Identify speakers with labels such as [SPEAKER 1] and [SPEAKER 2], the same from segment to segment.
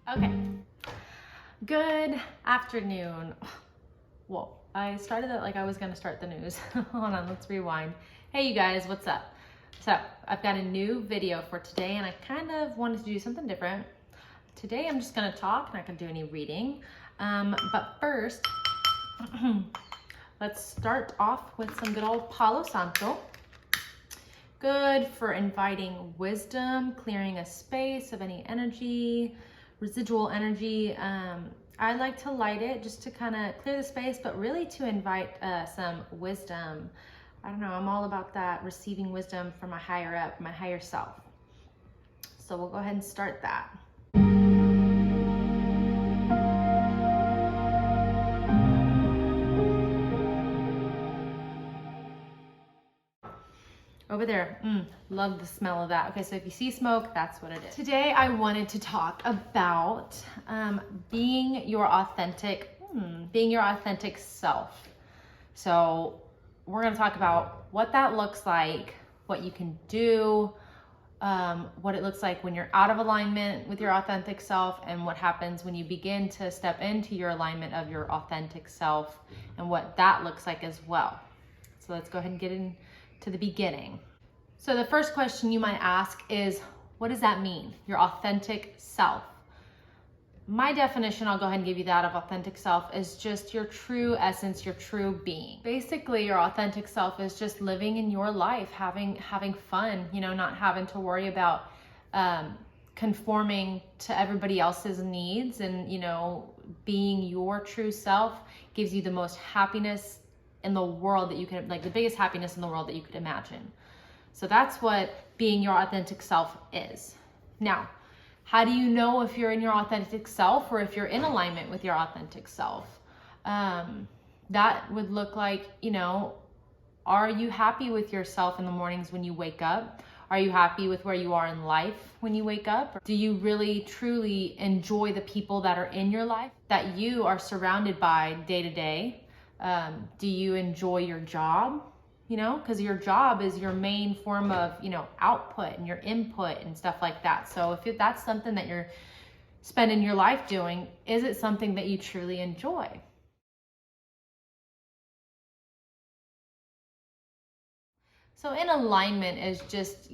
[SPEAKER 1] Okay, good afternoon. Whoa, I started it like I was gonna start the news. Hold on, let's rewind. Hey you guys, what's up? So I've got a new video for today and I kind of wanted to do something different. Today I'm just gonna talk, not gonna do any reading. But first, let's start off with some good old Palo Santo. Good for inviting wisdom, clearing a space of any energy, residual energy. I like to light it just to kind of clear the space, but really to invite some wisdom. I don't know, I'm all about that, receiving wisdom from my higher up, my higher self. So we'll go ahead and start that. Over there, love the smell of that. Okay, so if you see smoke, that's what it is. Today I wanted to talk about being your authentic self. So we're gonna talk about what that looks like, what you can do, what it looks like when you're out of alignment with your authentic self, and what happens when you begin to step into your alignment of your authentic self, and what that looks like as well. So let's go ahead and get into the beginning. So the first question you might ask is, what does that mean? Your authentic self. My definition, I'll go ahead and give you that, of authentic self is just your true essence, your true being. Basically, your authentic self is just living in your life, having fun, not having to worry about conforming to everybody else's needs, and being your true self gives you the most happiness in the world that you can, like the biggest happiness in the world that you could imagine. So that's what being your authentic self is. Now, how do you know if you're in your authentic self or if you're in alignment with your authentic self? That would look like, are you happy with yourself in the mornings when you wake up? Are you happy with where you are in life when you wake up? Do you really, truly enjoy the people that are in your life, that you are surrounded by day to day? Do you enjoy your job? Because your job is your main form of, output and your input and stuff like that. So if that's something that you're spending your life doing, is it something that you truly enjoy? So in alignment is just,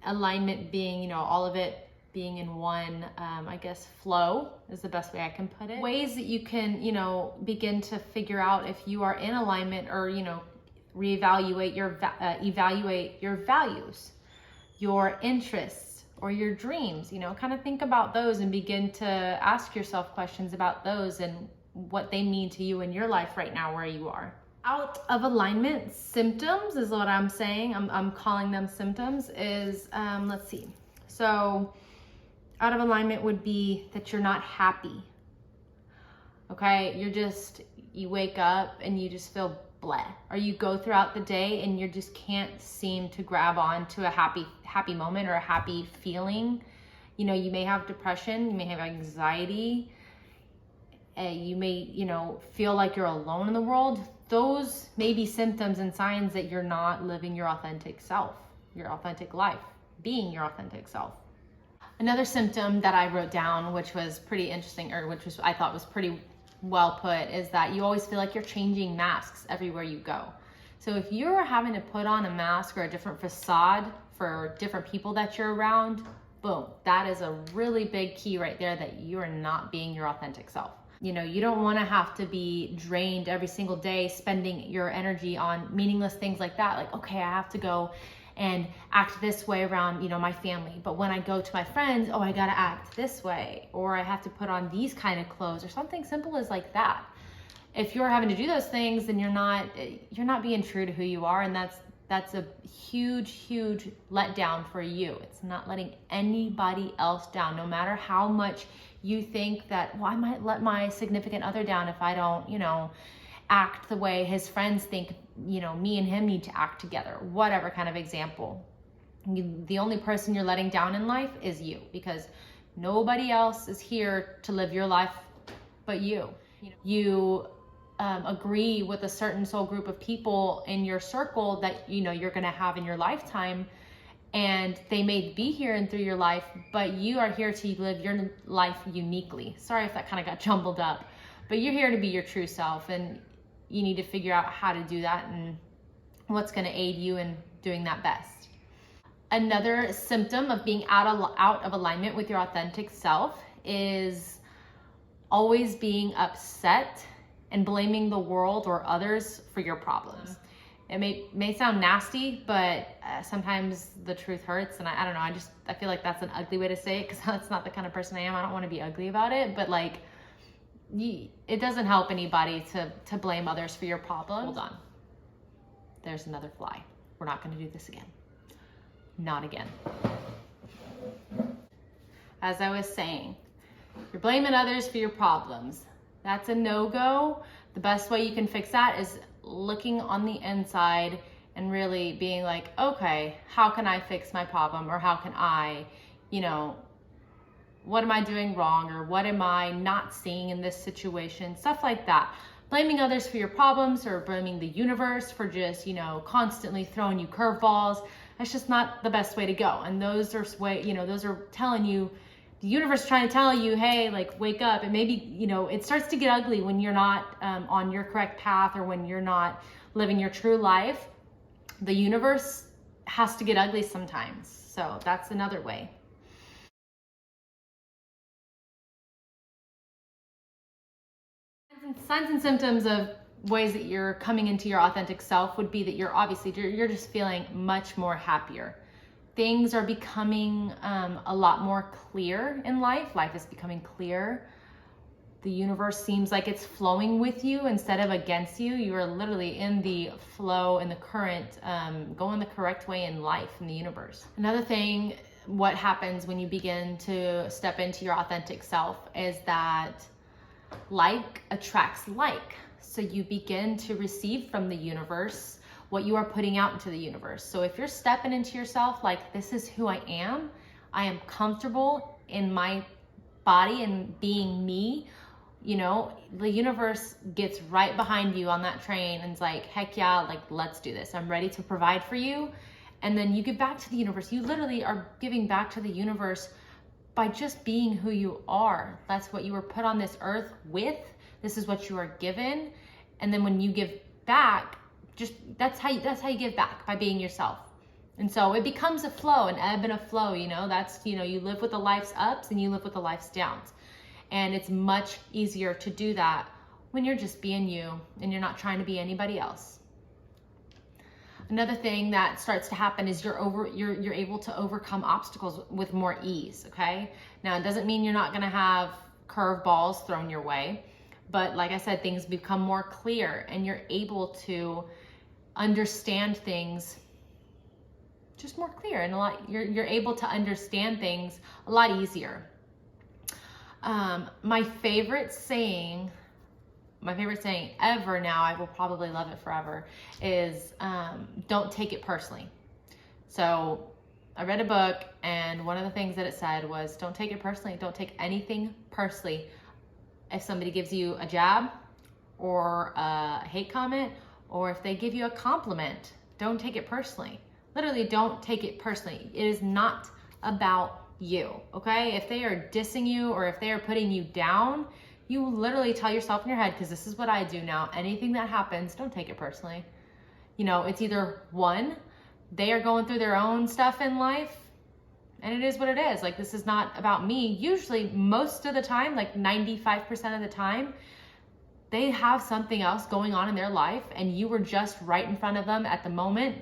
[SPEAKER 1] alignment being, all of it being in one, I guess, flow is the best way I can put it. Ways that you can, begin to figure out if you are in alignment, or, reevaluate evaluate your values, your interests, or your dreams, kind of think about those and begin to ask yourself questions about those and what they mean to you in your life right now, where you are. Out of alignment symptoms is what I'm saying. I'm calling them symptoms is, let's see. So out of alignment would be that you're not happy. Okay, you wake up and you just feel bleh, or you go throughout the day and you just can't seem to grab on to a happy moment or a happy feeling. You may have depression, you may have anxiety, you may, feel like you're alone in the world. Those may be symptoms and signs that you're not living your authentic self, your authentic life, being your authentic self. Another symptom that I wrote down, which was pretty interesting, or I thought was pretty well put, is that you always feel like you're changing masks everywhere you go. So if you're having to put on a mask or a different facade for different people that you're around, boom, that is a really big key right there that you're not being your authentic self. You don't want to have to be drained every single day, spending your energy on meaningless things like that. Like, okay, I have to go and act this way around, my family. But when I go to my friends, I gotta act this way, or I have to put on these kind of clothes, or something simple as like that. If you're having to do those things, then you're not being true to who you are, and that's a huge letdown for you. It's not letting anybody else down, no matter how much you think that, I might let my significant other down if I don't, act the way his friends think, me and him need to act together, whatever kind of example. The only person you're letting down in life is you, because nobody else is here to live your life but you. You agree with a certain soul group of people in your circle that you're going to have in your lifetime, and they may be here and through your life, but you are here to live your life uniquely. Sorry if that kind of got jumbled up, but you're here to be your true self, and you need to figure out how to do that and what's going to aid you in doing that best. Another symptom of being out of alignment with your authentic self is always being upset and blaming the world or others for your problems. It may sound nasty, but sometimes the truth hurts, and I don't know, I feel like that's an ugly way to say it, because that's not the kind of person I am. I don't want to be ugly about it, but like, it doesn't help anybody to blame others for your problems. Hold on. There's another fly. We're not going to do this again. Not again. As I was saying, you're blaming others for your problems. That's a no-go. The best way you can fix that is looking on the inside and really being like, okay, how can I fix my problem? Or how can I, what am I doing wrong? Or what am I not seeing in this situation? Stuff like that. Blaming others for your problems, or blaming the universe for just, constantly throwing you curveballs. That's just not the best way to go. And those are those are telling you, the universe trying to tell you, hey, like, wake up. And maybe, it starts to get ugly when you're not on your correct path, or when you're not living your true life. The universe has to get ugly sometimes. So that's another way. Signs and symptoms of ways that you're coming into your authentic self would be that you're just feeling much more happier. Things are becoming a lot more clear in life. Life is becoming clear. The universe seems like it's flowing with you instead of against you. You are literally in the flow, in the current, going the correct way in life, in the universe. Another thing, what happens when you begin to step into your authentic self is that like attracts like. So you begin to receive from the universe what you are putting out into the universe. So if you're stepping into yourself like, this is who I am comfortable in my body and being me, the universe gets right behind you on that train and it's like, heck yeah, like, let's do this. I'm ready to provide for you. And then you give back to the universe. You literally are giving back to the universe by just being who you are. That's what you were put on this earth with. This is what you are given. And then when you give back, that's how you give back, by being yourself. And so it becomes a flow, an ebb and a flow, that's, you live with the life's ups and you live with the life's downs. And it's much easier to do that when you're just being you and you're not trying to be anybody else. Another thing that starts to happen is you're able to overcome obstacles with more ease, okay? Now, it doesn't mean you're not gonna have curveballs thrown your way, but like I said, things become more clear and you're able to understand things just more clear, and you're able to understand things a lot easier. My favorite saying ever now, I will probably love it forever, is don't take it personally. So I read a book, and one of the things that it said was, don't take it personally. Don't take anything personally. If somebody gives you a jab or a hate comment, or if they give you a compliment, don't take it personally. Literally, don't take it personally. It is not about you, okay? If they are dissing you or if they are putting you down, you literally tell yourself in your head, because this is what I do now, anything that happens, don't take it personally. It's either one, they are going through their own stuff in life, and it is what it is. Like, this is not about me. Usually, most of the time, like 95% of the time, they have something else going on in their life, and you were just right in front of them at the moment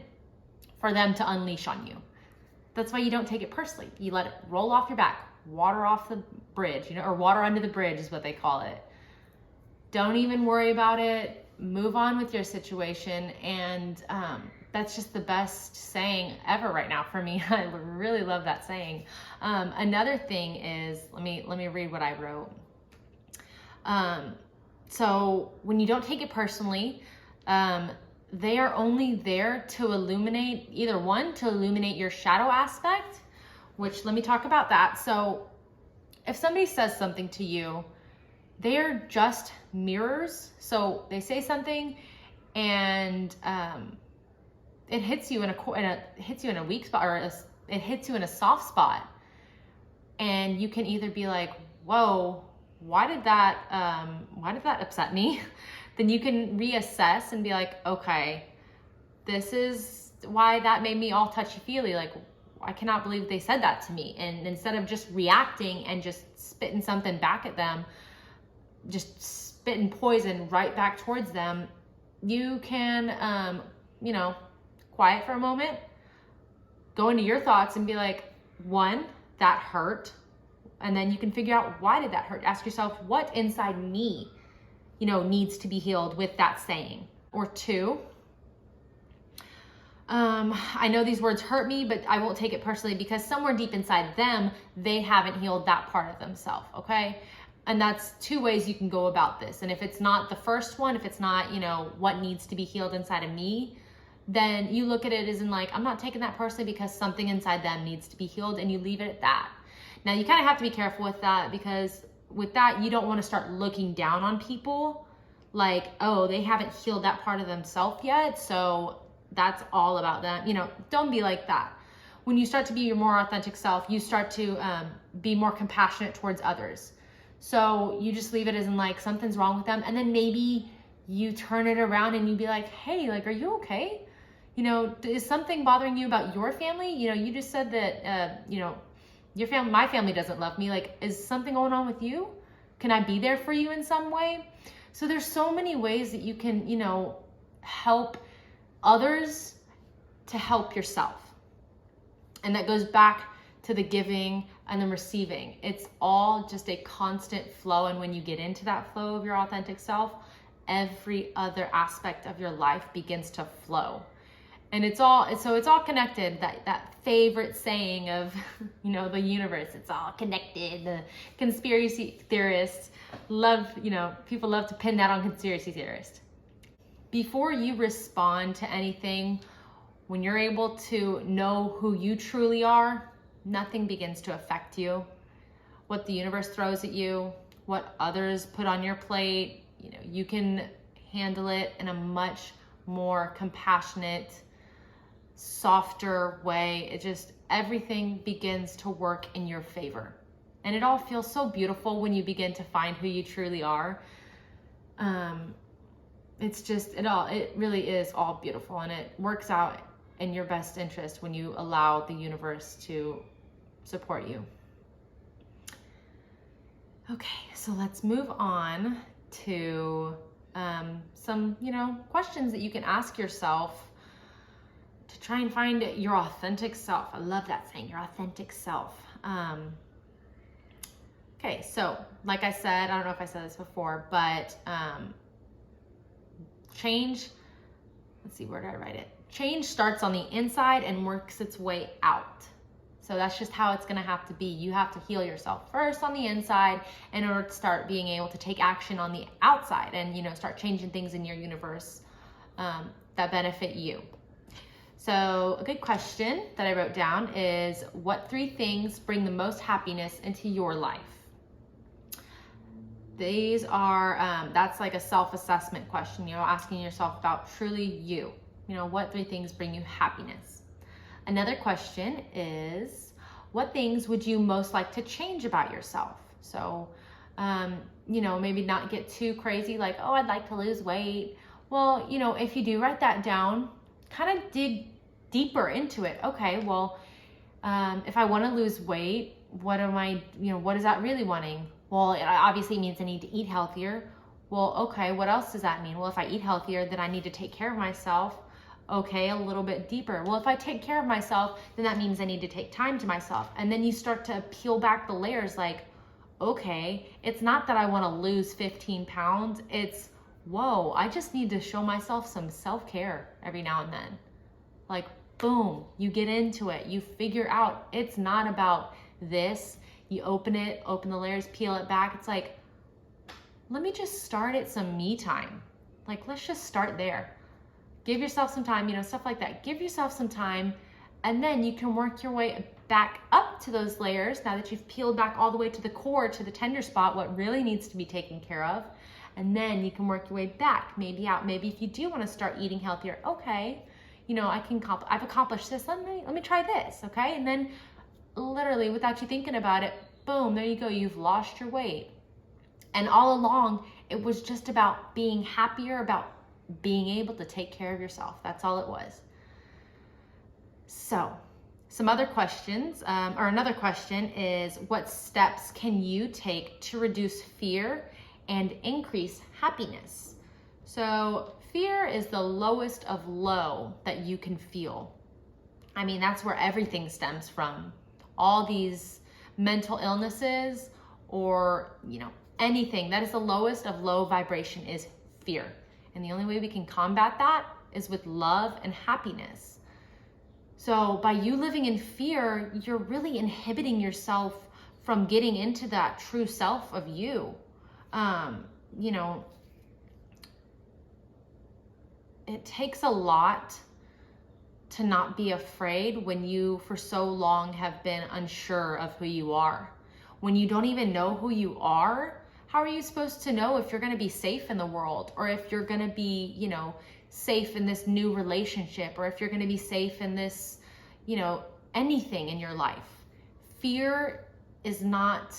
[SPEAKER 1] for them to unleash on you. That's why you don't take it personally. You let it roll off your back, water off the bridge, or water under the bridge is what they call it. Don't even worry about it. Move on with your situation. And that's just the best saying ever right now for me. I really love that saying. Another thing is, let me read what I wrote. So when you don't take it personally, they are only there to illuminate, either one, to illuminate your shadow aspect, which, let me talk about that. So if somebody says something to you, they're just mirrors. So they say something and it hits you in a weak spot, or it hits you in a soft spot. And you can either be like, whoa, why did that upset me? Then you can reassess and be like, okay, this is why that made me all touchy-feely. Like, I cannot believe they said that to me. And instead of just reacting and just spitting something back at them, just spitting poison right back towards them, you can, quiet for a moment, go into your thoughts and be like, one, that hurt. And then you can figure out, why did that hurt? Ask yourself, what inside me, needs to be healed with that saying? Or two, I know these words hurt me, but I won't take it personally because somewhere deep inside them, they haven't healed that part of themselves, okay? And that's two ways you can go about this. And if it's not the first one, if it's not, what needs to be healed inside of me, then you look at it as in like, I'm not taking that personally because something inside them needs to be healed, and you leave it at that. Now, you kind of have to be careful with that, because with that, you don't want to start looking down on people like, oh, they haven't healed that part of themselves yet, so that's all about them. Don't be like that. When you start to be your more authentic self, you start to be more compassionate towards others. So you just leave it as in like, something's wrong with them. And then maybe you turn it around and you be like, hey, like, are you okay? Is something bothering you about your family? You just said that, your family, my family doesn't love me. Like, is something going on with you? Can I be there for you in some way? So there's so many ways that you can, help others to help yourself. And that goes back to the giving and the receiving. It's all just a constant flow. And when you get into that flow of your authentic self, every other aspect of your life begins to flow. And it's all connected. That favorite saying of, the universe, it's all connected. The conspiracy theorists love, people love to pin that on conspiracy theorists. Before you respond to anything, when you're able to know who you truly are, nothing begins to affect you. What the universe throws at you, what others put on your plate, you can handle it in a much more compassionate, softer way. Everything begins to work in your favor. And it all feels so beautiful when you begin to find who you truly are. It really is all beautiful, and it works out in your best interest when you allow the universe to support you. Okay, so let's move on to some, questions that you can ask yourself to try and find your authentic self. I love that saying, your authentic self. Okay, so like I said, I don't know if I said this before, but change, let's see, where did I write it? Change starts on the inside and works its way out. So that's just how it's gonna have to be. You have to heal yourself first on the inside in order to start being able to take action on the outside and, start changing things in your universe that benefit you. So a good question that I wrote down is, what 3 things bring the most happiness into your life? These are, that's like a self-assessment question, asking yourself about truly you. What 3 things bring you happiness? Another question is, what things would you most like to change about yourself? So, maybe not get too crazy, like, oh, I'd like to lose weight. Well, if you do write that down, kind of dig deeper into it. Okay, well, if I want to lose weight, what is that really wanting? Well, it obviously means I need to eat healthier. Well, okay, what else does that mean? Well, if I eat healthier, then I need to take care of myself. Okay, a little bit deeper. Well, if I take care of myself, then that means I need to take time to myself. And then you start to peel back the layers like, okay, it's not that I want to lose 15 pounds. It's, whoa, I just need to show myself some self-care every now and then. Like, boom, you get into it. You figure out it's not about this. You open the layers, peel it back. It's like, let me just start at some me time. Like, let's just start there. Give yourself some time, stuff like that. Give yourself some time, and then you can work your way back up to those layers now that you've peeled back all the way to the core, to the tender spot, what really needs to be taken care of. And then you can work your way back, maybe out. Maybe if you do want to start eating healthier, okay, you know, I've accomplished this. Let me try this, okay? And then literally without you thinking about it, boom, there you go. You've lost your weight. And all along, it was just about being happier, about being able to take care of yourself. That's all it was. So some other questions, or another question is, what steps can you take to reduce fear and increase happiness? So fear is the lowest of low that you can feel. I mean, that's where everything stems from. All these mental illnesses or, you know, anything that is the lowest of low vibration is fear. And the only way we can combat that is with love and happiness. So by you living in fear, you're really inhibiting yourself from getting into that true self of you. You know, it takes a lot to not be afraid when you for so long have been unsure of who you are. When you don't even know who you are, how are you supposed to know if you're going to be safe in the world, or if you're going to be, you know, safe in this new relationship, or if you're going to be safe in this, you know, anything in your life? Fear is not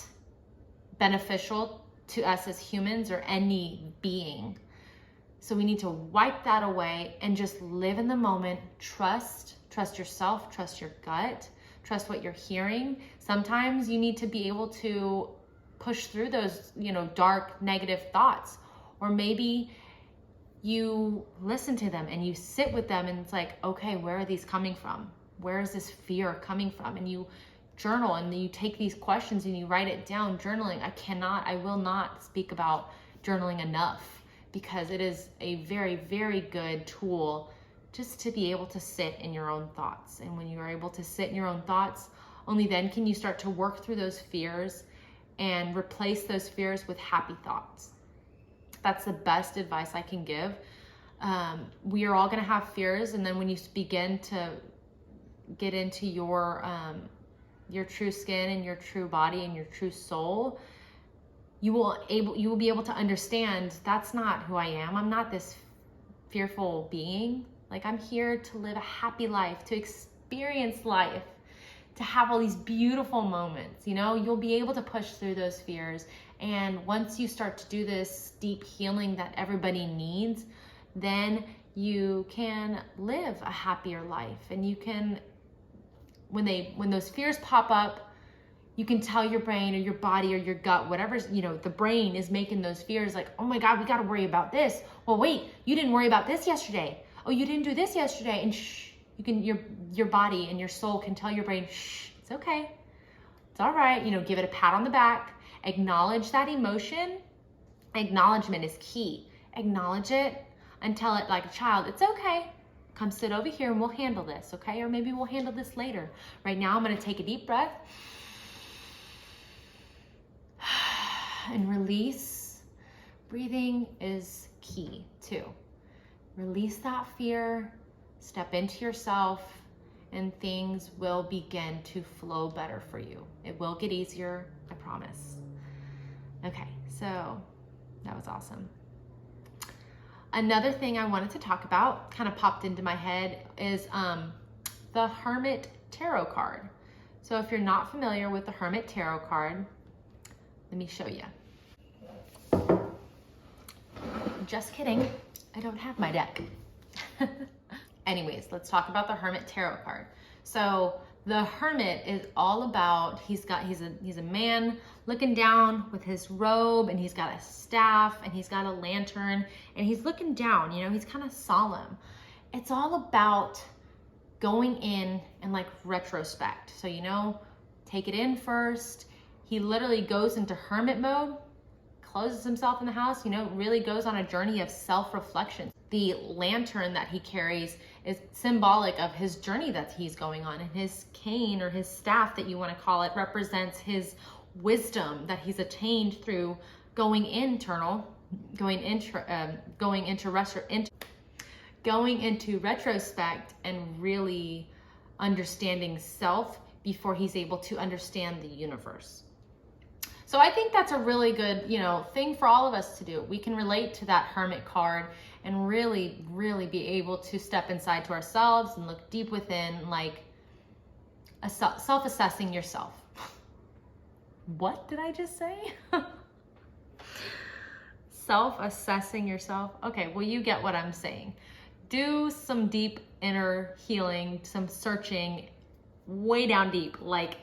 [SPEAKER 1] beneficial to us as humans or any being. So we need to wipe that away and just live in the moment. Trust yourself, trust your gut, trust what you're hearing. Sometimes you need to be able to push through those, you know, dark, negative thoughts. Or maybe you listen to them and you sit with them and it's like, okay, where are these coming from? Where is this fear coming from? And you journal and you take these questions and you write it down. Journaling, I will not speak about journaling enough, because it is a very, very good tool just to be able to sit in your own thoughts. And when you are able to sit in your own thoughts, only then can you start to work through those fears and replace those fears with happy thoughts. That's the best advice I can give. We are all gonna have fears, and then when you begin to get into your true skin and your true body and your true soul, you will be able to understand that's not who I am. I'm not this fearful being. Like, I'm here to live a happy life, to experience life, to have all these beautiful moments. You know, you'll be able to push through those fears. And once you start to do this deep healing that everybody needs, then you can live a happier life. And you can, when those fears pop up, you can tell your brain or your body or your gut, whatever's, you know, the brain is making those fears like, oh my God, we got to worry about this. Well, wait, you didn't worry about this yesterday. Oh, you didn't do this yesterday. And shh, you can, your body and your soul can tell your brain, shh, it's okay. It's all right. You know, give it a pat on the back, acknowledge that emotion. Acknowledgement is key. Acknowledge it and tell it like a child, it's okay. Come sit over here and we'll handle this, okay? Or maybe we'll handle this later. Right now, I'm going to take a deep breath and release. Breathing is key too. Release that fear, step into yourself, and things will begin to flow better for you. It will get easier, I promise. Okay, so that was awesome. Another thing I wanted to talk about, kind of popped into my head, is the Hermit Tarot card. So if you're not familiar with the Hermit Tarot card, let me show you. Just kidding, I don't have my deck. Anyways, let's talk about the Hermit Tarot card. So the Hermit is all about, he's a man looking down with his robe, and he's got a staff, and he's got a lantern, and he's looking down, you know, he's kind of solemn. It's all about going in and like retrospect. So, you know, take it in first. He literally goes into hermit mode, closes himself in the house, you know, really goes on a journey of self-reflection. The lantern that he carries is symbolic of his journey that he's going on, and his cane or his staff that you want to call it represents his wisdom that he's attained through going into retrospect and really understanding self before he's able to understand the universe. So I think that's a really good, thing for all of us to do. We can relate to that hermit card and really, really be able to step inside to ourselves and look deep within, like self-assessing yourself. What did I just say? Self-assessing yourself. Okay, well, you get what I'm saying. Do some deep inner healing, some searching way down deep, like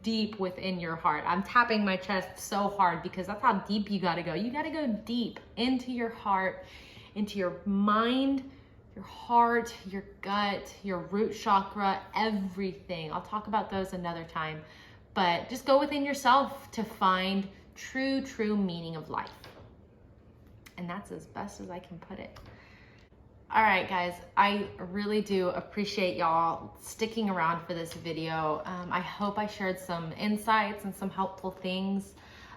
[SPEAKER 1] deep within your heart. I'm tapping my chest so hard because that's how deep you gotta go. You gotta go deep into your heart, into your mind, your heart, your gut, your root chakra, everything. I'll talk about those another time, but just go within yourself to find true meaning of life. And that's as best as I can put it. All right, guys, I really do appreciate y'all sticking around for this video. I hope I shared some insights and some helpful things.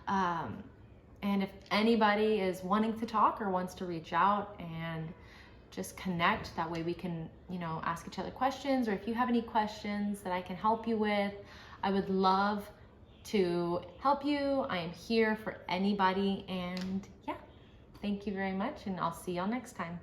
[SPEAKER 1] And if anybody is wanting to talk or wants to reach out and just connect, that way we can, ask each other questions, or if you have any questions that I can help you with, I would love to help you. I am here for anybody, and yeah, thank you very much, and I'll see y'all next time.